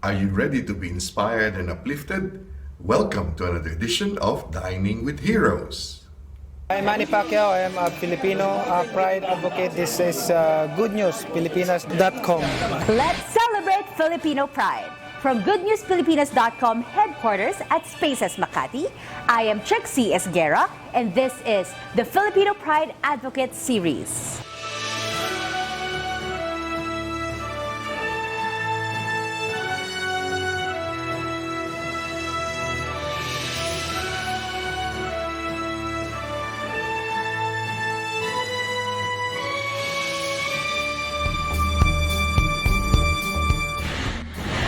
Are you ready to be inspired and uplifted? Welcome to another edition of Dining with Heroes. I'm Manny Pacquiao. I am a Filipino pride advocate. This is Good News, Pilipinas.com. Let's celebrate Filipino pride. From GoodNewsPilipinas.com headquarters at Spaces Makati, I am Trixie Esguerra, and this is the Filipino Pride Advocate Series.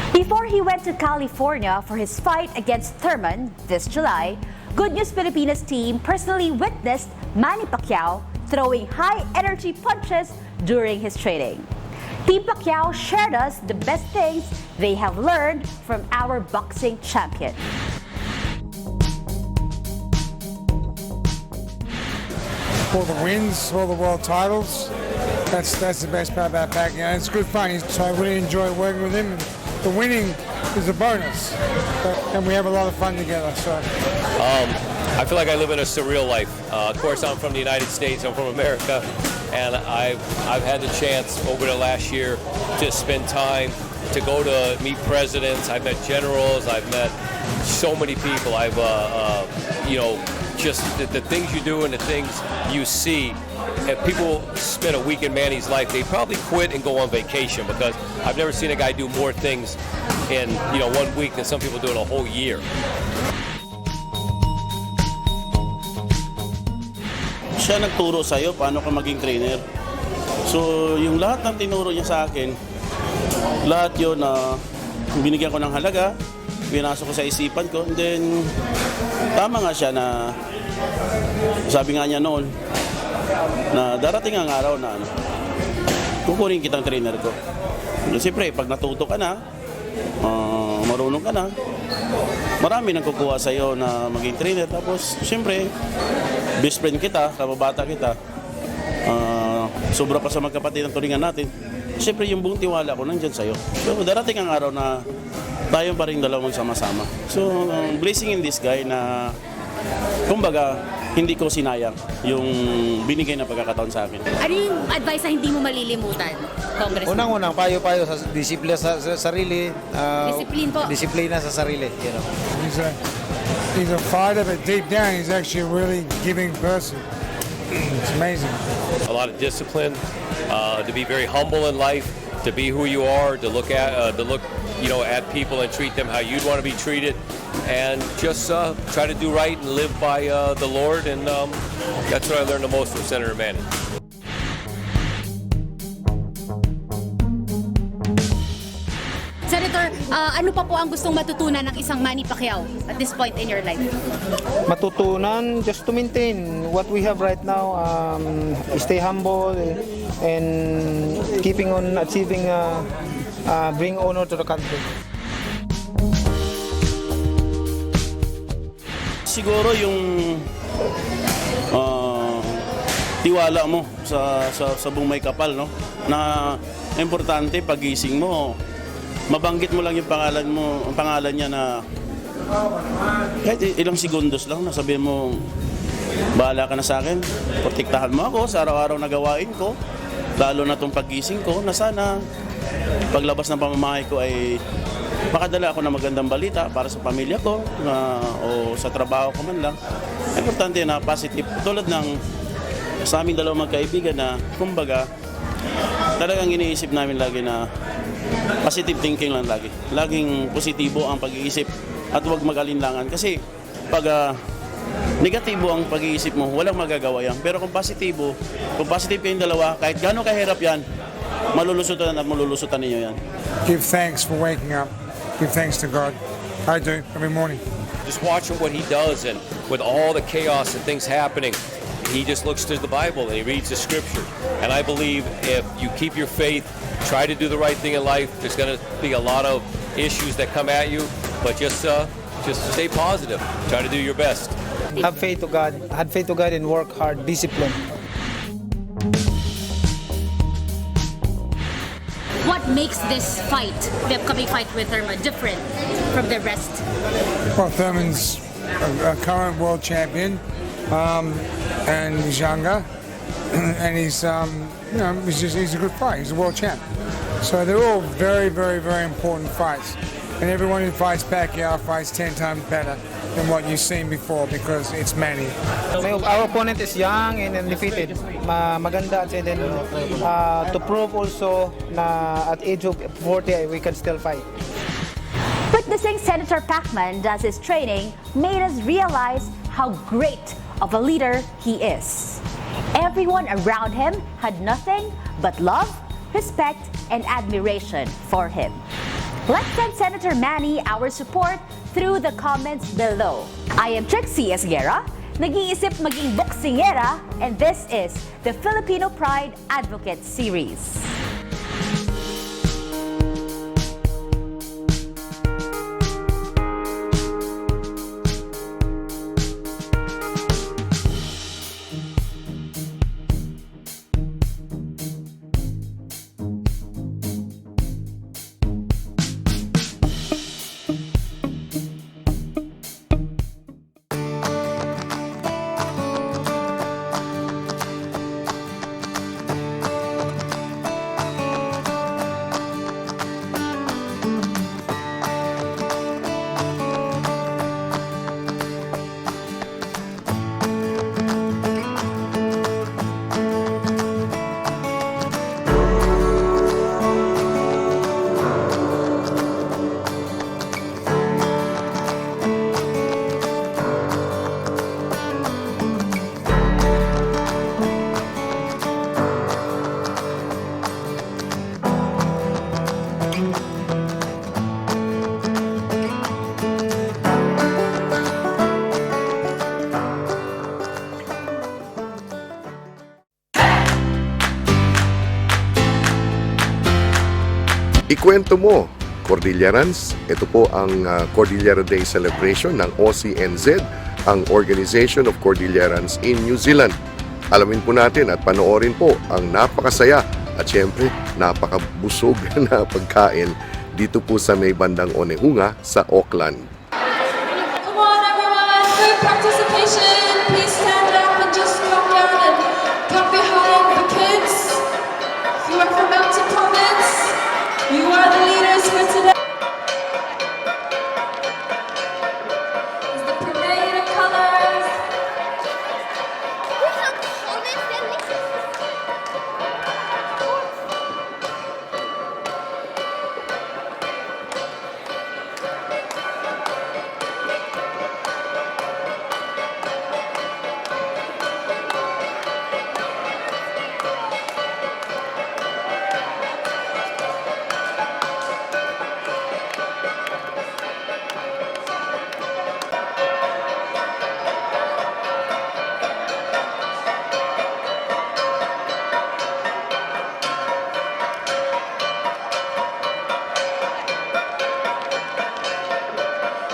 Before he went to California for his fight against Thurman this July, Good News Filipinas team personally witnessed Manny Pacquiao throwing high-energy punches during his training. Team Pacquiao shared us the best things they have learned from our boxing champion. All the wins, all the world titles. That's the best part about Pacquiao. It's good fun. So I really enjoy working with him. The winning is a bonus, and we have a lot of fun together. So, I feel like I live in a surreal life. Of course, I'm from the United States. I'm from America, and I've had the chance over the last year to spend time to go to meet presidents. I've met generals. I've met so many people. I've just the things you do and the things you see. If people spend a week in Manny's life, they probably quit and go on vacation, because I've never seen a guy do more things in 1 week than some people do in a whole year. Siya nagturo sa'yo paano ka maging trainer. So yung lahat ng tinuro niya sa akin, lahat yun na binigyan ko ng halaga, pinasok ko sa isipan ko, and then tama nga siya na sabi nga niya noon, na darating ang araw na kukunin kitang trainer ko. Siyempre, pag natuto ka na, marunong ka na, marami nang kukuha sa'yo na maging trainer. Tapos, siyempre, best friend kita, kababata kita, sobra pa sa magkapatid ng turingan natin. Siyempre, yung buong tiwala ko nandyan sa'yo. So, darating ang araw na tayo pa rin dalawang sama-sama. So, blessing in disguise na, kumbaga, hindi ko sinayang yung binigay na pagkakataon sa akin. Ano yung advice na hindi mo malilimutan, Congressman? Unang-unang, payo-payo sa disiplina sa sarili. Discipline po. Disiplina sa sarili. he's a fighter, but deep down, he's actually a really giving person. It's amazing. A lot of discipline, to be very humble in life, to be who you are, to look at at people and treat them how you'd want to be treated, and just try to do right and live by the Lord, and that's what I learned the most from Senator Manny. Senator, ano pa po ang gustong matutunan ng isang Manny Pacquiao at this point in your life? Matutunan just to maintain what we have right now, stay humble and keeping on achieving bring honor to the country. Siguro yung tiwala mo sa buong may kapal, no? Na importante pagising mo, mabanggit mo lang yung pangalan niya na kahit ilang segundos lang, nasabihin mo, bahala ka na sa akin, protektahan mo ako sa araw-araw na gawain ko, lalo na itong pagising ko, na sana paglabas ng pamamahay ko ay makadala ako ng magandang balita para sa pamilya ko o sa trabaho ko man lang. Importante na positive. Tulad ng sa aming dalawang magkaibigan na kumbaga talagang iniisip namin lagi na positive thinking lang lagi. Laging positibo ang pag-iisip at huwag mag-alinlangan. Kasi pag negatibo ang pag-iisip mo, walang magagawa yan. Pero kung positive kayong dalawa, kahit gano'ng kahirap yan, malulusutan at malulusutan ninyo yan. Give thanks for waking up. Give thanks to God. I do every morning. Just watching what he does, and with all the chaos and things happening, he just looks to the Bible and he reads the scripture. And I believe if you keep your faith, try to do the right thing in life, there's going to be a lot of issues that come at you, but just stay positive. Try to do your best. Have faith to God. Have faith to God and work hard. Discipline. What makes this fight, the upcoming fight with Thurman, different from the rest? Well, Thurman's a current world champion, and he's younger, and he's he's a good fighter. He's a world champ. So they're all very, very, very important fights. And everyone who fights Pacquiao fights 10 times better than what you've seen before because it's Manny. Our opponent is young and undefeated. Maganda and then to prove also na at age of 40 we can still fight. Witnessing Senator Pacman does his training made us realize how great of a leader he is. Everyone around him had nothing but love, respect, and admiration for him. Let's send Senator Manny our support through the comments below. I am Trixie Esguerra, nag-iisip maging boksingera, and this is the Filipino Pride Advocate Series. Ikwento mo, Cordillerans. Ito po ang Cordillera Day celebration ng OCNZ, ang Organization of Cordillerans in New Zealand. Alamin po natin at panoorin po ang napakasaya at syempre napakabusog na pagkain dito po sa may bandang Onehunga sa Auckland. Come on everyone, good participation. Please stand up and just come down and come behind the kids. You are from Mountain Province. You are the leaders for today. It's the parade of colors.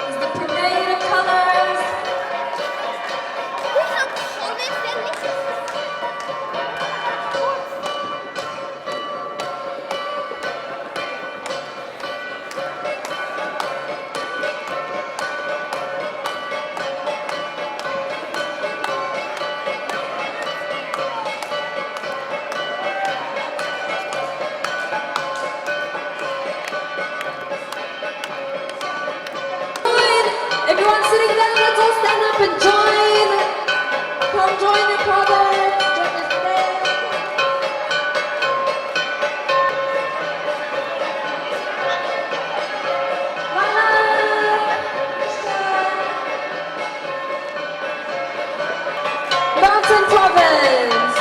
It's the parade of colors. Everyone sitting down, let's all stand up and join. Come join your province. Join us today. Mountain Province.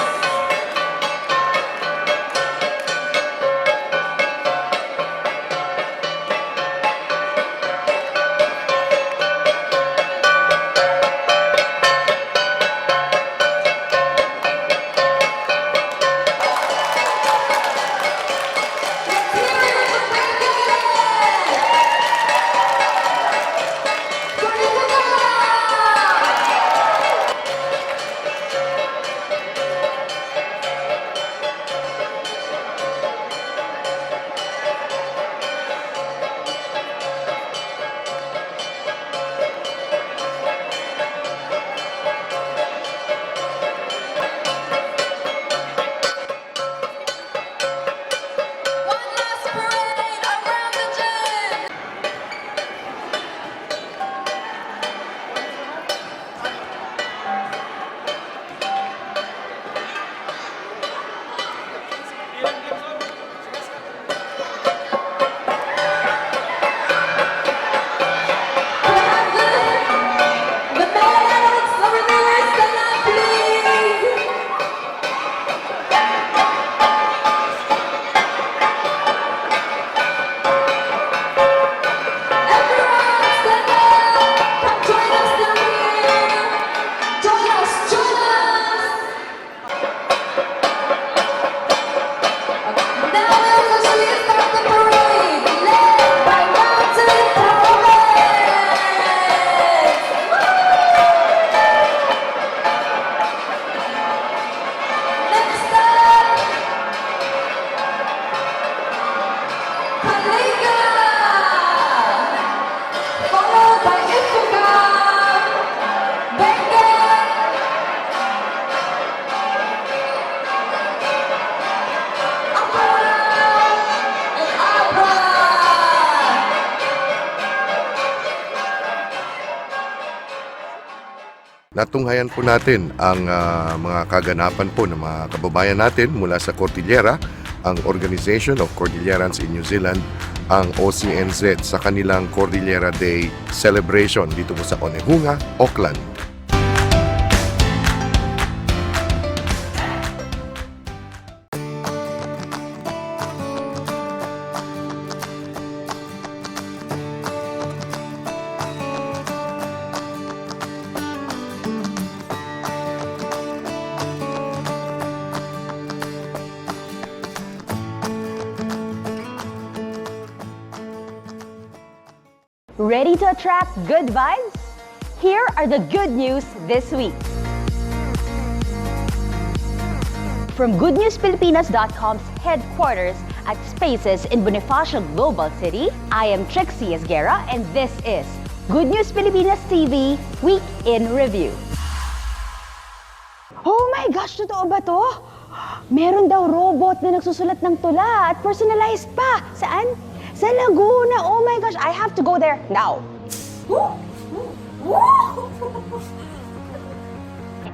Natunghayan po natin ang mga kaganapan po ng mga kababayan natin mula sa Cordillera, ang Organization of Cordillerans in New Zealand, ang OCNZ sa kanilang Cordillera Day celebration dito po sa Onehunga, Auckland. Ready to attract good vibes? Here are the good news this week. From GoodNewsPilipinas.com's headquarters at Spaces in Bonifacio Global City, I am Trixie Esguerra and this is Good News Pilipinas TV Week in Review. Oh my gosh, totoo ba to? Meron daw robot na nagsusulat ng tula at personalized pa. Saan? Sa Laguna. Oh my gosh, I have to go there now.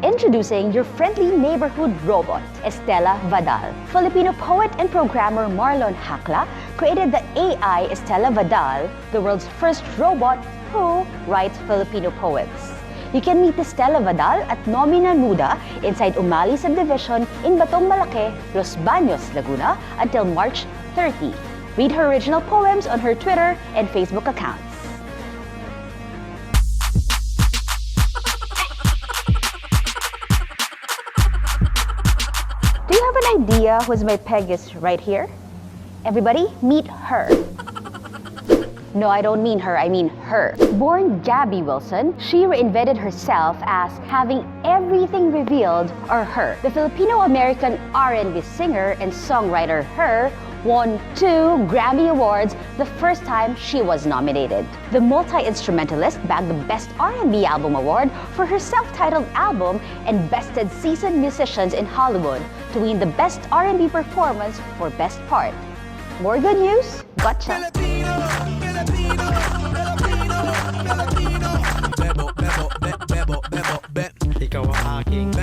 Introducing your friendly neighborhood robot, Estela Vadal. Filipino poet and programmer Marlon Hakla created the AI Estela Vadal, the world's first robot who writes Filipino poems. You can meet Estela Vadal at Nomina Nuda inside Umali Subdivision in Batong Malaki, Los Baños, Laguna until March 30. Read her original poems on her Twitter and Facebook accounts. Do you have an idea who's my Pegasus right here? Everybody, meet her. No, I don't mean her, I mean her. Born Gabby Wilson, she reinvented herself as having everything revealed or her. The Filipino-American R&B singer and songwriter Her won 2 Grammy Awards the first time she was nominated. The multi-instrumentalist bagged the Best R&B Album Award for her self-titled album and bested seasoned musicians in Hollywood to win the Best R&B Performance for Best Part. More good news? Gotcha!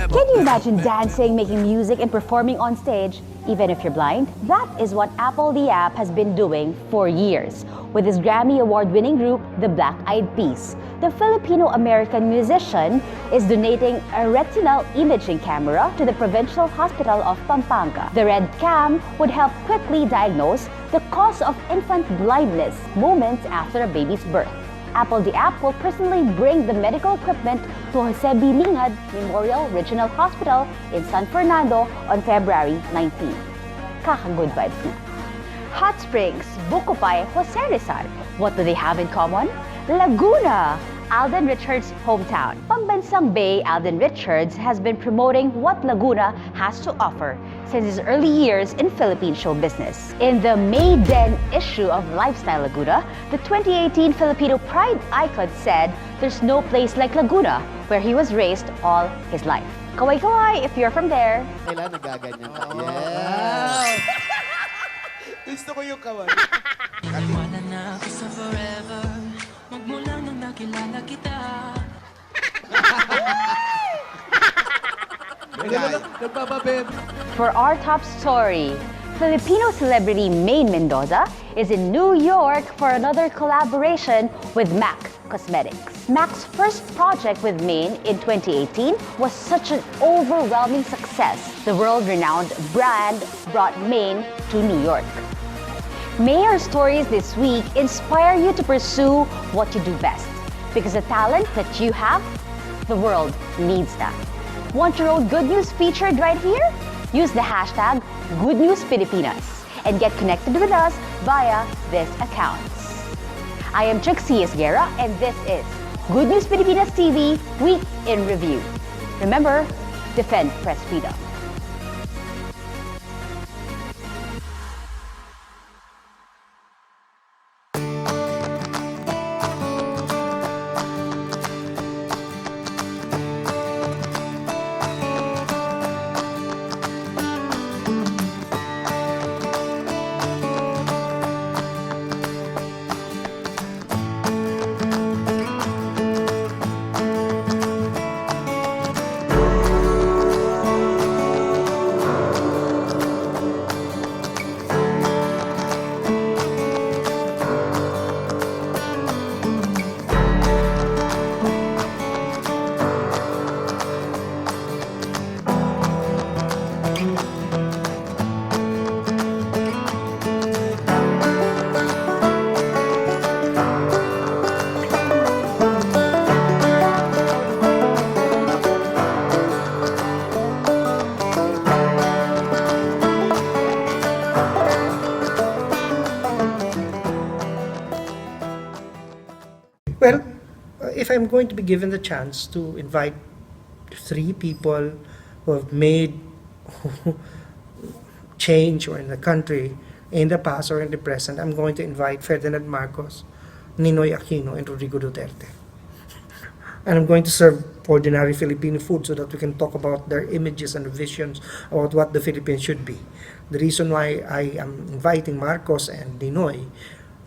Can you imagine dancing, making music, and performing on stage, even if you're blind? That is what Apple the App has been doing for years with his Grammy Award-winning group, the Black Eyed Peas. The Filipino-American musician is donating a retinal imaging camera to the Provincial Hospital of Pampanga. The Red Cam would help quickly diagnose the cause of infant blindness moments after a baby's birth. Apple the App will personally bring the medical equipment to Jose B. Lingad Memorial Regional Hospital in San Fernando on February 19. Kaka-good vibes na. Hot Springs, Bukupay, Jose Rizal. What do they have in common? Laguna, Alden Richards' hometown. Pambansang Bay, Alden Richards has been promoting what Laguna has to offer since his early years in Philippine show business. In the Maiden issue of Lifestyle Laguna, the 2018 Filipino Pride icon said there's no place like Laguna, where he was raised all his life. Kaway-kaway if you're from there. Kailan nagaganyan ka? Yes! Gusto ko yung kaway. Wala na ako sa forever, magmula nang nakilala kita. For our top story, Filipino celebrity Maine Mendoza is in New York for another collaboration with MAC Cosmetics. MAC's first project with Maine in 2018 was such an overwhelming success. The world-renowned brand brought Maine to New York. May our stories this week inspire you to pursue what you do best, because the talent that you have, the world needs that. Want your own good news featured right here? Use the hashtag GoodNewsPilipinas and get connected with us via this accounts. I am Trixie Esguerra and this is Good News Pilipinas TV Week in Review. Remember, defend press freedom. if I'm going to be given the chance to invite 3 people who have made change or in the country in the past or in the present, I'm going to invite Ferdinand Marcos, Ninoy Aquino, and Rodrigo Duterte. And I'm going to serve ordinary Filipino food so that we can talk about their images and visions about what the Philippines should be. The reason why I am inviting Marcos and Ninoy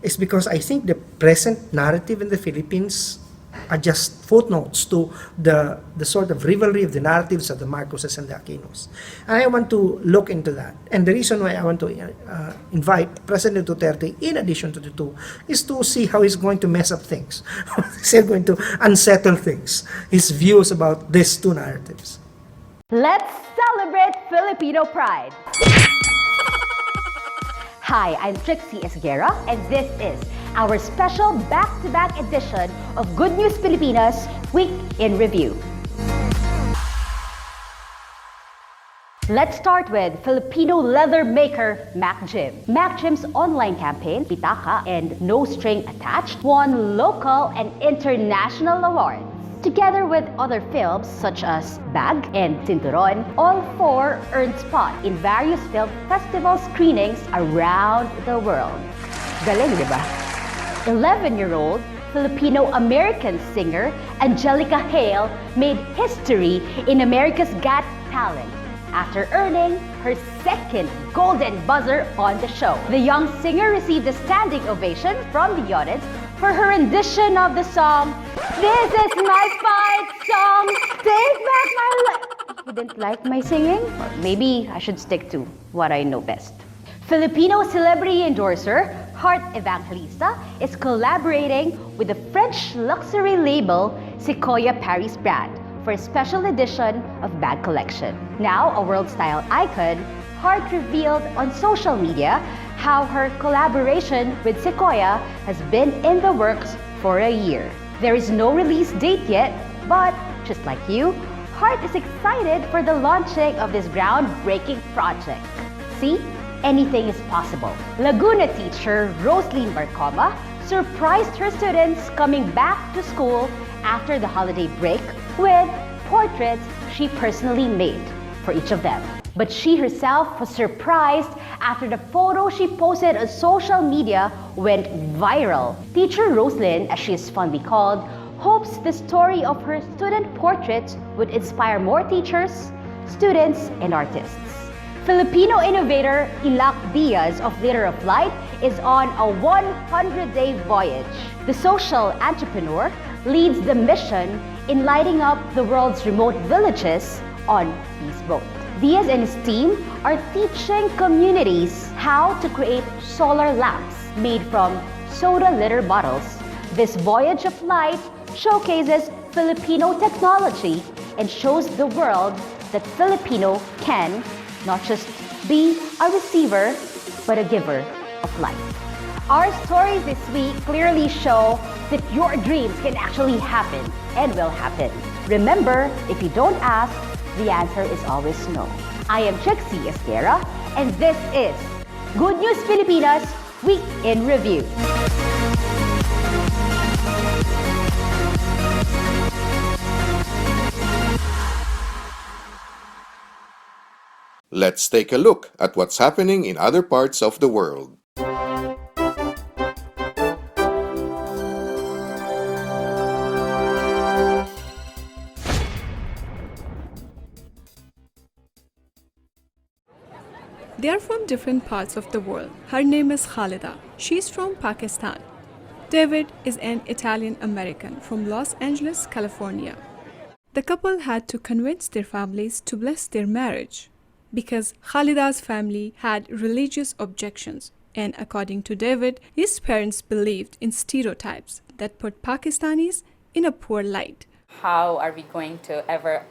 is because I think the present narrative in the Philippines are just footnotes to the sort of rivalry of the narratives of the Marcoses and the Aquinos. And I want to look into that. And the reason why I want to invite President Duterte, in addition to the two, is to see how he's going to mess up things. He's going to unsettle things, his views about these two narratives. Let's celebrate Filipino pride! Hi, I'm Trixie Esguerra, and this is our special back-to-back edition of Good News Pilipinas Week in Review. Let's start with Filipino leather maker Mac Jim. Mac Jim's online campaign, Pitaka and No String Attached, won local and international awards. Together with other films such as Bag and Cinturon, all 4 earned spot in various film festival screenings around the world. Galing, di ba? 11-year-old Filipino-American singer Angelica Hale made history in America's Got Talent after earning her 2nd Golden Buzzer on the show. The young singer received a standing ovation from the audience for her rendition of the song, "This is my fight song, take back my life." You didn't like my singing? Or maybe I should stick to what I know best. Filipino celebrity endorser Heart Evangelista is collaborating with the French luxury label Sequoia Paris brand for a special edition of bag collection. Now a world style icon, Heart revealed on social media how her collaboration with Sequoia has been in the works for a year. There is no release date yet, but just like you, Heart is excited for the launching of this groundbreaking project. See? Anything is possible. Laguna teacher Rosaline Barcoma surprised her students coming back to school after the holiday break with portraits she personally made for each of them. But she herself was surprised after the photo she posted on social media went viral. Teacher Rosaline, as she is fondly called, hopes the story of her student portraits would inspire more teachers, students, and artists. Filipino innovator Ilac Diaz of Litter of Light is on a 100-day voyage. The social entrepreneur leads the mission in lighting up the world's remote villages on his boat. Diaz and his team are teaching communities how to create solar lamps made from soda litter bottles. This voyage of light showcases Filipino technology and shows the world that Filipino can not just be a receiver, but a giver of life. Our stories this week clearly show that your dreams can actually happen and will happen. Remember, if you don't ask, the answer is always no. I am Trixie Esguerra, and this is Good News Pilipinas Week in Review. Let's take a look at what's happening in other parts of the world. They are from different parts of the world. Her name is Khalida. She's from Pakistan. David is an Italian-American from Los Angeles, California. The couple had to convince their families to bless their marriage because Khalida's family had religious objections, and according to David, his parents believed in stereotypes that put Pakistanis in a poor light. How are we going to ever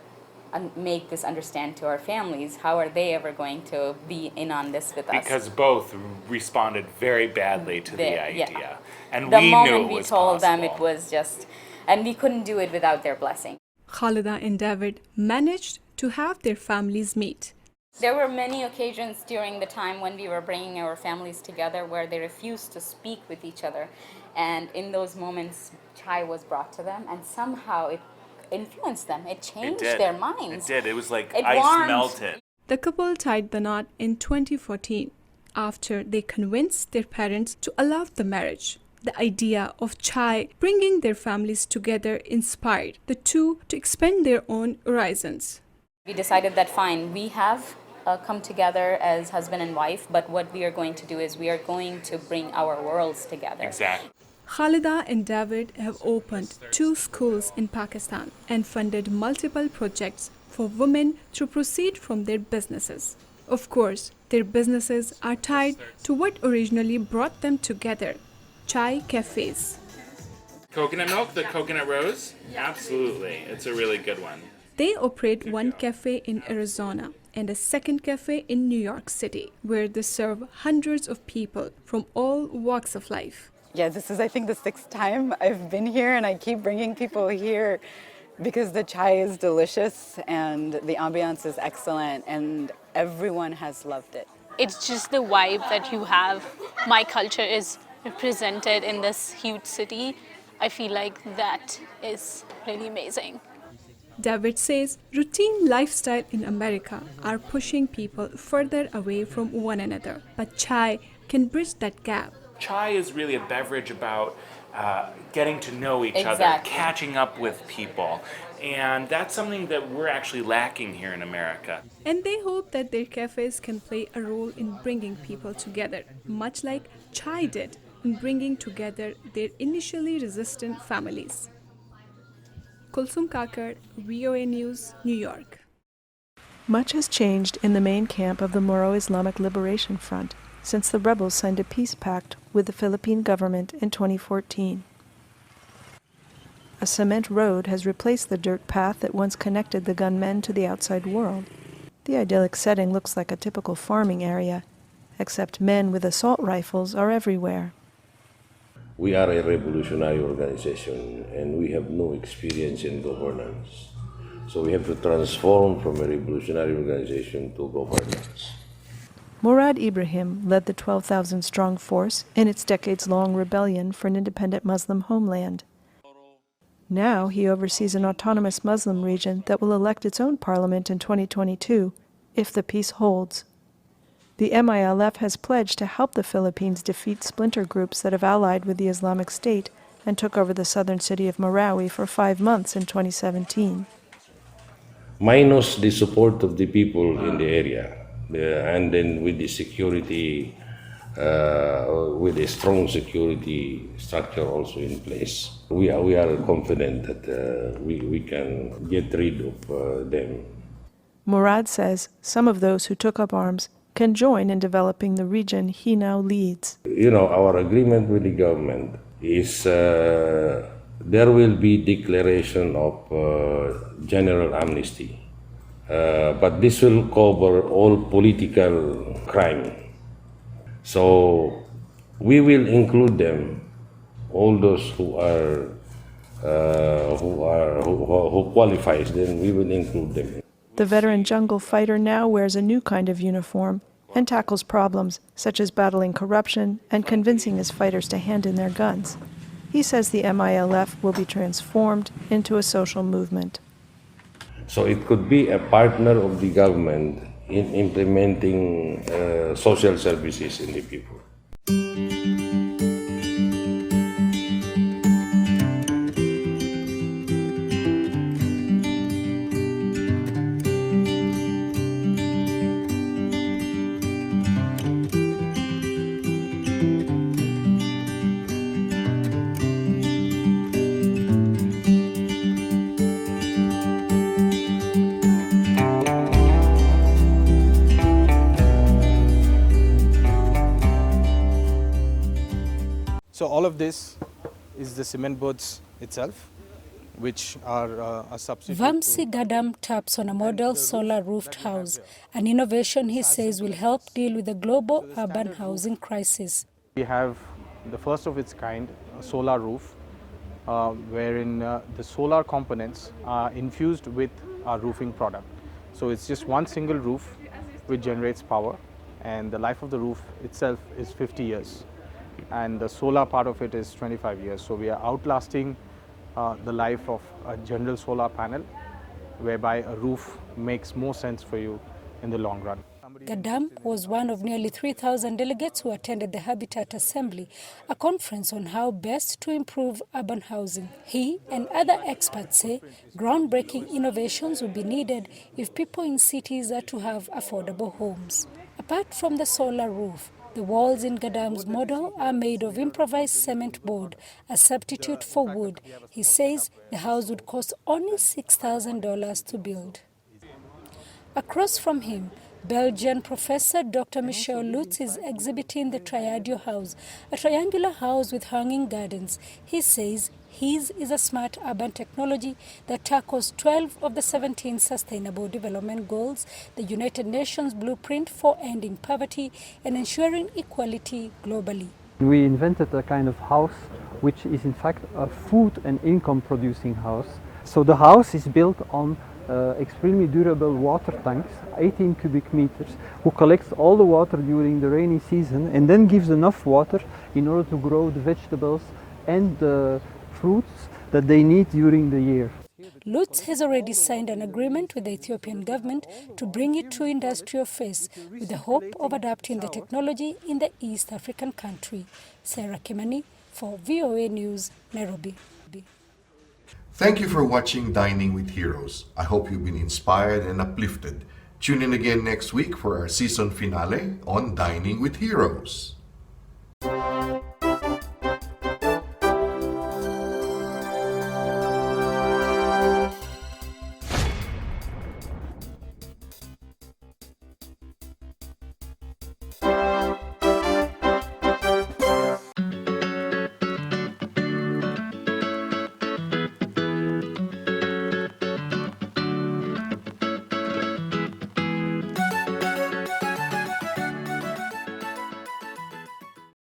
make this understand to our families? How are they ever going to be in on this with us? Because both responded very badly to the idea. Yeah. And the we moment knew it we was told possible. them, it was just, and we couldn't do it without their blessing. Khalida and David managed to have their families meet. There were many occasions during the time when we were bringing our families together where they refused to speak with each other. And in those moments, chai was brought to them, and somehow it influenced them. It changed their minds. It did. It was like It ice warmed. melted. The couple tied the knot in 2014 after they convinced their parents to allow the marriage. The idea of chai bringing their families together inspired the two to expand their own horizons. We decided that fine, we have come together as husband and wife, but what we are going to do is we are going to bring our worlds together. Exactly. Khalida and David have opened 2 schools in Pakistan and funded multiple projects for women to proceed from their businesses. Of course, their businesses are tied to what originally brought them together, chai cafes. Coconut milk, the coconut rose? Absolutely. It's a really good one. They operate one cafe in Arizona and a second cafe in New York City, where they serve hundreds of people from all walks of life. Yeah, this is, I think, the 6th time I've been here, and I keep bringing people here because the chai is delicious and the ambiance is excellent, and everyone has loved it. It's just the vibe that you have. My culture is represented in this huge city. I feel like that is really amazing. David says routine lifestyle in America are pushing people further away from one another, but chai can bridge that gap. Chai is really a beverage about getting to know each other, catching up with people. And that's something that we're actually lacking here in America. And they hope that their cafes can play a role in bringing people together, much like chai did in bringing together their initially resistant families. Kulsum Kakar, VOA News, New York. Much has changed in the main camp of the Moro Islamic Liberation Front since the rebels signed a peace pact with the Philippine government in 2014. A cement road has replaced the dirt path that once connected the gunmen to the outside world. The idyllic setting looks like a typical farming area, except men with assault rifles are everywhere. We are a revolutionary organization and we have no experience in governance. So we have to transform from a revolutionary organization to governance. Murad Ibrahim led the 12,000-strong force in its decades-long rebellion for an independent Muslim homeland. Now he oversees an autonomous Muslim region that will elect its own parliament in 2022 if the peace holds. The MILF has pledged to help the Philippines defeat splinter groups that have allied with the Islamic State and took over the southern city of Marawi for 5 months in 2017. Minus the support of the people in the area, and then with the security, with a strong security structure also in place, we are confident that we can get rid of them. Murad says some of those who took up arms can join in developing the region he now leads. You know, our agreement with the government is there will be declaration of general amnesty, but this will cover all political crime. So we will include them, all those who qualifies. Then we will include them. The veteran jungle fighter now wears a new kind of uniform and tackles problems such as battling corruption and convincing his fighters to hand in their guns. He says the MILF will be transformed into a social movement. So it could be a partner of the government in implementing social services in the people. So all of this is the cement boards itself, which are a substitute. Vamsi Gadam taps on a model solar roofed house, an innovation he says will help deal with the global urban housing crisis. We have the first of its kind, a solar roof, wherein the solar components are infused with our roofing product. So it's just one single roof which generates power, and the life of the roof itself is 50 years. and the solar part of it is 25 years. So we are outlasting the life of a general solar panel, whereby a roof makes more sense for you in the long run. Gadam was one of nearly 3,000 delegates who attended the Habitat Assembly, a conference on how best to improve urban housing. He and other experts say groundbreaking innovations will be needed if people in cities are to have affordable homes. Apart from the solar roof, the walls in Gadam's model are made of improvised cement board, a substitute for wood. He says the house would cost only $6,000 to build. Across from him, Belgian professor Dr. Michel Lutz is exhibiting the Triadio house, a triangular house with hanging gardens. He says his is a smart urban technology that tackles 12 of the 17 Sustainable Development Goals, the United Nations blueprint for ending poverty and ensuring equality globally. We invented a kind of house which is in fact a food and income producing house. So the house is built on extremely durable water tanks, 18 cubic meters, who collects all the water during the rainy season and then gives enough water in order to grow the vegetables and the fruits that they need during the year. Lutz has already signed an agreement with the Ethiopian government to bring it to industrial phase with the hope of adapting the technology in the East African country. Sarah Kimani for VOA News, Nairobi. Thank you for watching Dining with Heroes. I hope you've been inspired and uplifted. Tune in again next week for our season finale on Dining with Heroes.